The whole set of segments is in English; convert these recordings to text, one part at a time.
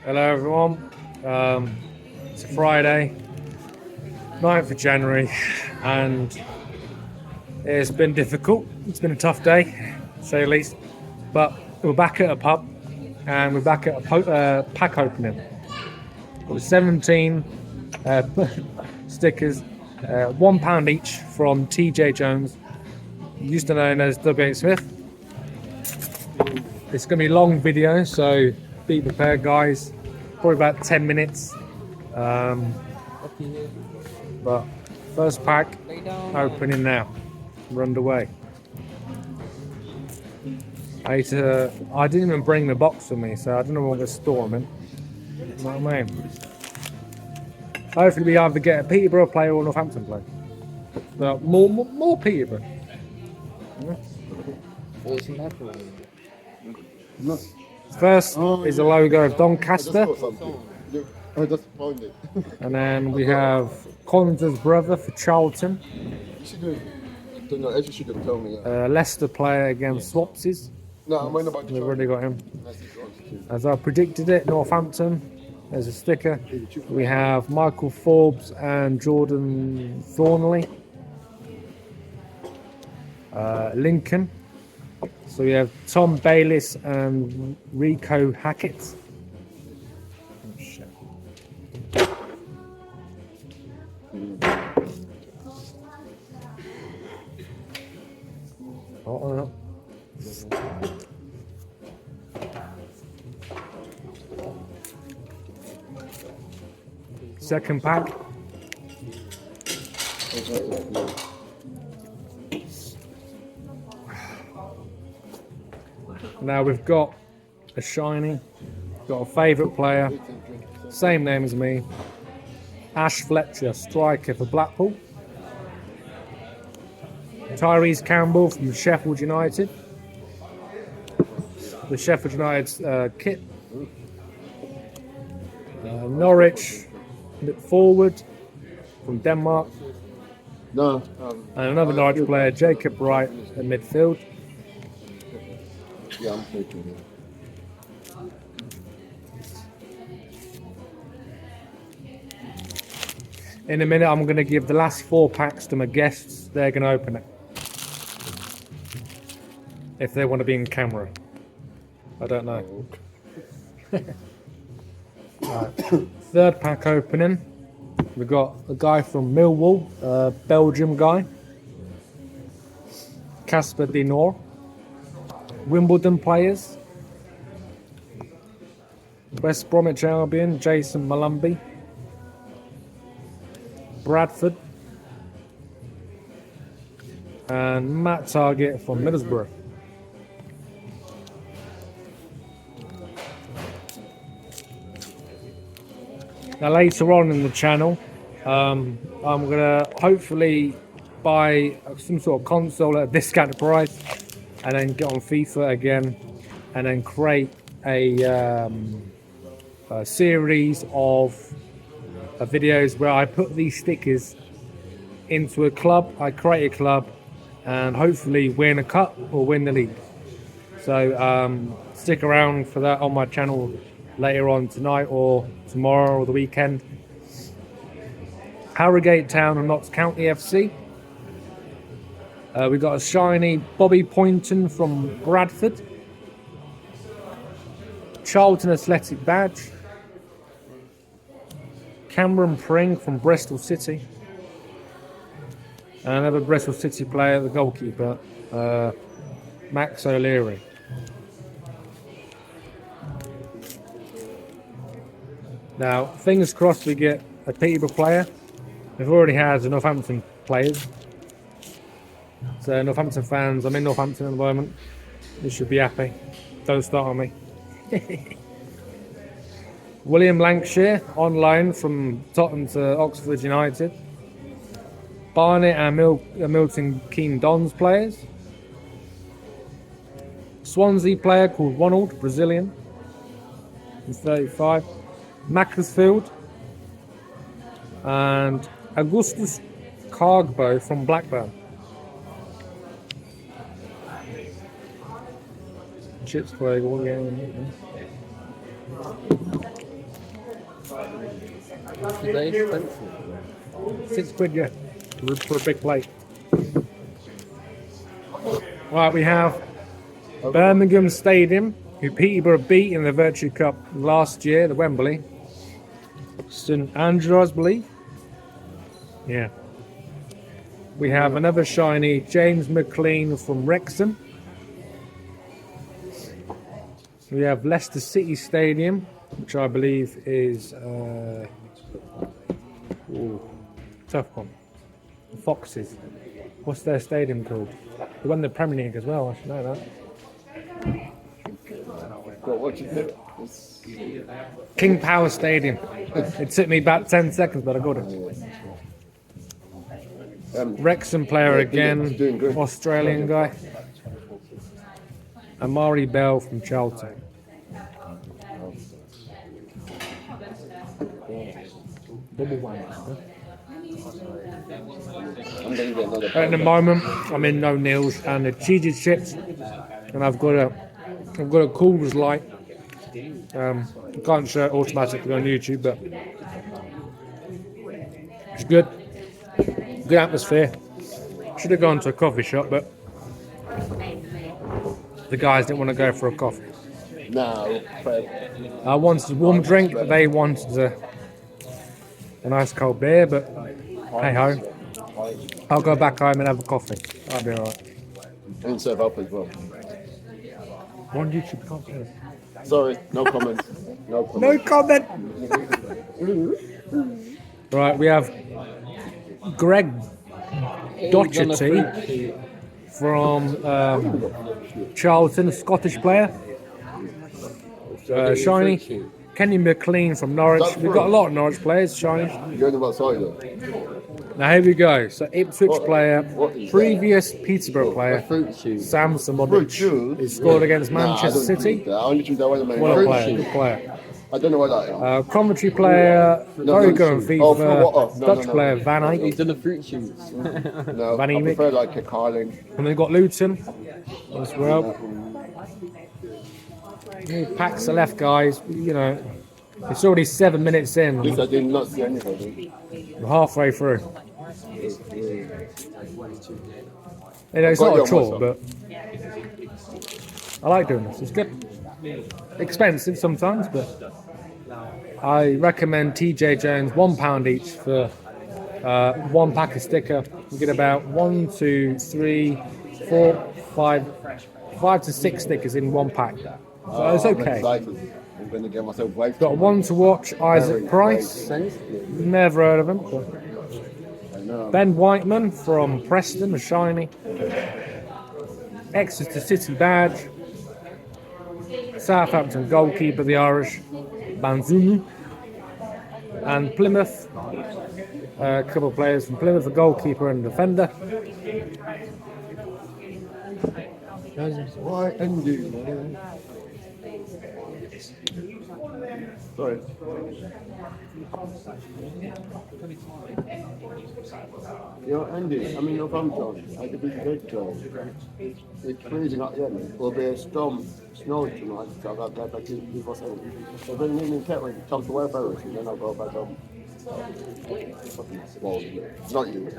Hello everyone, it's a Friday, 9th of January, and it's been difficult. It's been a tough day, to say the least, but we're back at a pub and we're back at a pack opening. Got 17 stickers, £1 each from TJ Jones, used to known as W.H. Smith. It's going to be a long video, so be prepared guys, probably about 10 minutes. But first pack opening now. We're underway. I didn't even bring the box with me, so I don't know what I'm going to store them in. You know what I mean? Hopefully we either get a Peterborough player or a Northampton player. But more Peterborough. Yeah. First is the logo of Doncaster. And then we have Connor's brother for Charlton. Leicester player against Swapsies. We've already got him. As I predicted it, Northampton. There's a sticker. We have Michael Forbes and Jordan Thornley. Lincoln. So we have Tom Bayliss and Rico Hackett. Oh, shit. Oh, no. Second pack. Now we've got a shiny, got a favourite player, same name as me, Ash Fletcher, striker for Blackpool. Tyrese Campbell from Sheffield United, the Sheffield United kit. Norwich forward from Denmark. And another Norwich player, Jacob Wright at midfield. Yeah, I'm taking it. In a minute, I'm going to give the last 4 packs to my guests. They're going to open it. If they want to be in camera. I don't know. Right. Third pack opening. We've got a guy from Millwall, Belgium guy. Casper De Noor. Wimbledon players. West Bromwich Albion, Jason Malumbi. Bradford. And Matt Target from Middlesbrough. Now later on in the channel, I'm going to hopefully buy some sort of console at a discounted price and then get on FIFA again and then create a series of videos where I put these stickers into a club. I create a club and hopefully win a cup or win the league. So stick around for that on my channel later on tonight or tomorrow or the weekend. Harrogate Town and Notts County FC. We got a shiny Bobby Poynton from Bradford. Charlton Athletic badge. Cameron Pring from Bristol City. And another Bristol City player, the goalkeeper, Max O'Leary. Now, fingers crossed we get a Peterborough player. We've already had the Northampton players. So Northampton fans, I'm in Northampton at the moment. You should be happy. Don't start on me. William Lancashire on loan from Tottenham to Oxford United. Barnet and Milton Keynes Dons players. Swansea player called Ronald, Brazilian. He's 35. Macclesfield. And Augustus Cargbo from Blackburn. Chips play all game. Today, expensive. £6, yeah, for a big plate. Right, we have Birmingham Stadium, who Peterborough beat in the Virtue Cup last year, the Wembley. St Andrews, I believe. Yeah. We have another shiny, James McLean from Wrexham. We have Leicester City Stadium, which I believe is tough one. The Foxes. What's their stadium called? They won the Premier League as well, I should know that. King Power Stadium. It took me about 10 seconds, but I got it. Wrexham player again, Australian guy. Amari Bell from Charlton. At the moment, I'm in Oneils and the cheesy chips, and I've got a Coors Light. I can't show it automatically on YouTube, but it's good. Good atmosphere. Should have gone to a coffee shop, but the guys didn't want to go for a coffee. No. I wanted a warm drink, but they wanted a nice cold beer, but hey ho. I'll go back home and have a coffee. I'll be alright. And serve up as well. On YouTube, can't do it. Sorry, no comment. No comment. No comment! Right, we have Greg Docherty from Charlton, a Scottish player. Shiny. Kenny McLean from Norwich. We've got a lot of Norwich players, shiny. You're on the right side though. Now here we go. So Ipswich player, previous Peterborough player, Sam Samodic. He scored against Manchester City. What a player, good player. I don't know what that is. Coventry player, very good on FIFA. Dutch player, Van Eyck. He's done the fruit shoots. No, Van I Eyck. prefer like a Carling. And then we've got Luton as well. Packs are left, guys. You know, it's already 7 minutes in. At least I did not see anybody. We're halfway through. You know, it's not a chore, but I like doing this. It's good. Expensive sometimes, but I recommend TJ Jones £1 each for 1 pack of sticker. You get about 5 to 6 stickers in 1 pack. So it's okay. I'm going to get myself wiped. Got one to watch, Isaac Price. Never heard of him. Ben Whiteman from Preston, a shiny. Exeter City badge. Southampton goalkeeper, the Irish, Banzunu. And Plymouth, a couple of players from Plymouth, a goalkeeper and defender. Why Andy? Sorry. Yo, Andy, I'm in Northampton. I could be good, Joe. It's freezing out here. There'll be a storm, snow tonight, so I've got to get back to people saying. So then me and Kevin come to work first, and then I'll go back home. Well, not you.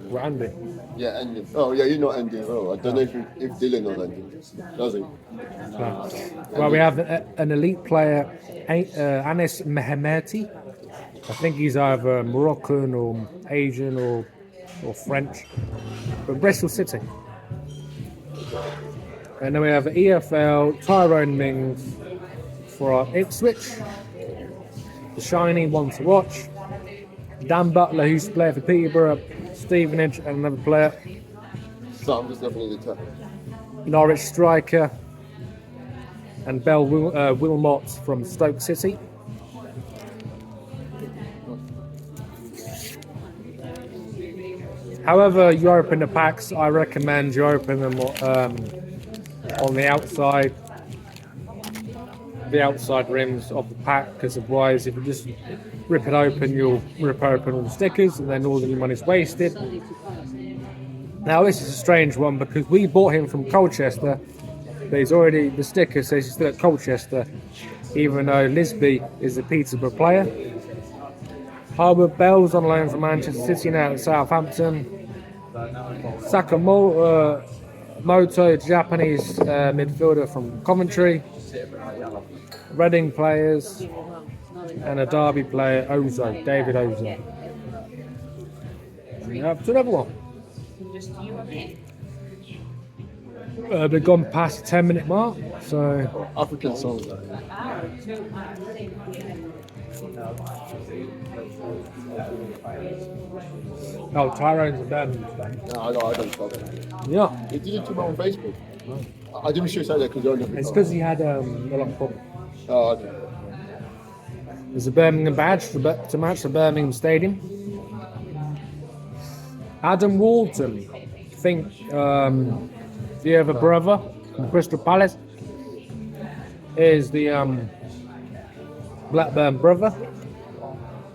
We're Andy. Yeah, Andy. Oh, yeah, you know Andy as well. I don't know if Dylan knows Andy. Does he? Well, we have an elite player, Anis Mehmeti. I think he's either Moroccan or Asian or French. But Bristol City. And then we have EFL, Tyrone Mings for our Ipswich. The shiny one to watch. Dan Butler, who's playing for Peterborough, Stevenage, and another player. So I'm just looking at the top. Norwich striker. And Bell Wilmot from Stoke City. However you open the packs, I recommend you open them on the outside rims of the pack, because otherwise if you just rip it open, you'll rip open all the stickers and then all of your money's wasted. Now this is a strange one because we bought him from Colchester but the sticker says he's still at Colchester, even though Lisby is a Peterborough player. Harbour Bell's on loan from Manchester City, now at Southampton. Sakamoto, Japanese midfielder from Coventry. Reading players, and a Derby player, David Ozo. Up to another one. They've gone past the 10-minute mark, so African songs. Tyrone's a Birmingham fan. No, I don't follow that. Yeah, He did it to me on Facebook. I didn't shoot that because you're it's because he had a lot of problems. Oh, okay. There's a Birmingham badge to match the Birmingham Stadium. Adam Walton, I think the other brother from Crystal Palace, is the Blackburn brother.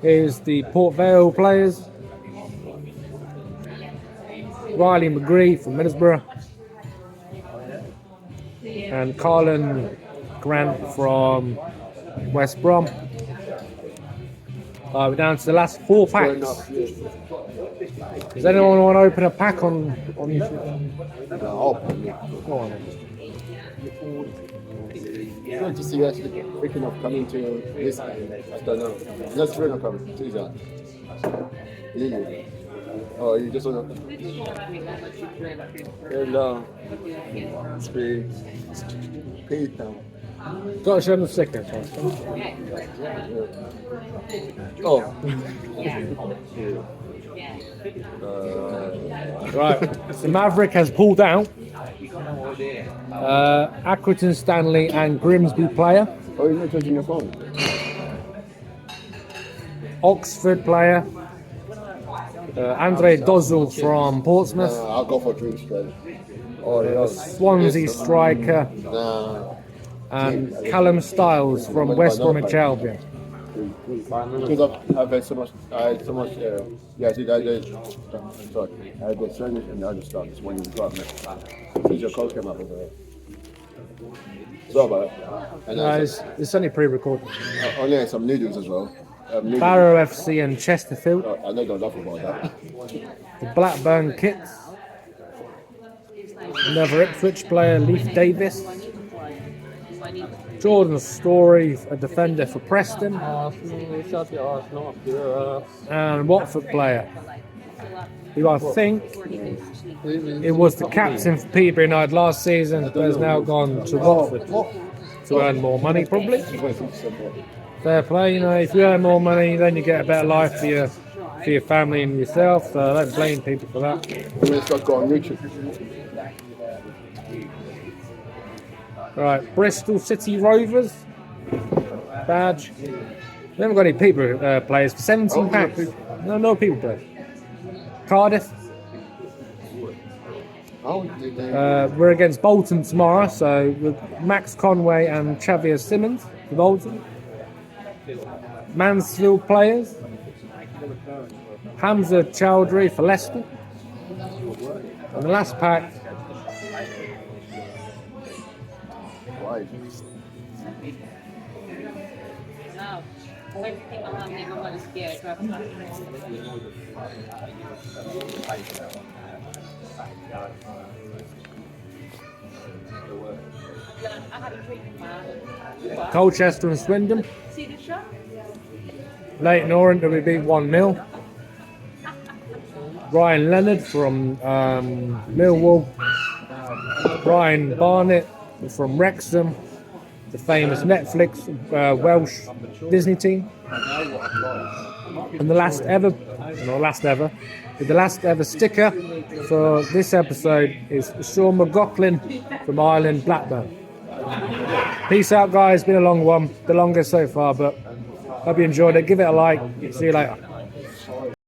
Is the Port Vale players. Riley McGree from Middlesbrough. And Carlin Grant from West Brom. We're down to the last 4 Fair packs. enough, yeah. Does anyone want to open a pack on YouTube? No, I'll put it. Go on. It's good to see you actually picking up coming to this. I don't know. That's really not coming. See that? Lily. Oh, you just want to. Hello. Speak. Peter. Got to show them the sticker. Oh. Right, so Maverick has pulled out. Accrington Stanley and Grimsby player. Oh, you're not touching your phone? Oxford player. Andre Dozzell from Portsmouth. I'll go for drink straight. Oh, yeah. Swansea striker. Nah. And Callum Stiles from West Bromwich Albion. Because I've had so much, yeah, see, sorry, I had the Spanish and the other stuff, it's when you got me. Since your coach came up with it. Sorry about it. And It's only pre-recorded. only had some noodles as well. Noodles. Barrow FC and Chesterfield. I know enough about that. The Blackburn Kits. Another Ipswich player, Leif Davis. Jordan Story, a defender for Preston. And Watford player, who I think it was the captain for Peterborough United last season, but has now gone to Watford to earn more money, probably. Fair play, if you earn more money, then you get a better life for your family and yourself. So I don't blame people for that. It's got on YouTube. Right, Bristol City Rovers badge. We haven't got any people players for 17 packs. No people players. Cardiff. We're against Bolton tomorrow, so with Max Conway and Xavier Simmons for Bolton. Mansfield players. Hamza Chowdhury for Leicester. And the last pack. Colchester and Swindon. Leighton Orient will be 1-0. Ryan Leonard from Millwall. Brian Barnett from Wrexham, the famous Netflix Welsh Disney team. And the last ever sticker for this episode is Sean McLaughlin from Ireland Blackburn. Peace out, guys. Been a long one, the longest so far, but hope you enjoyed it. Give it a like. See you later.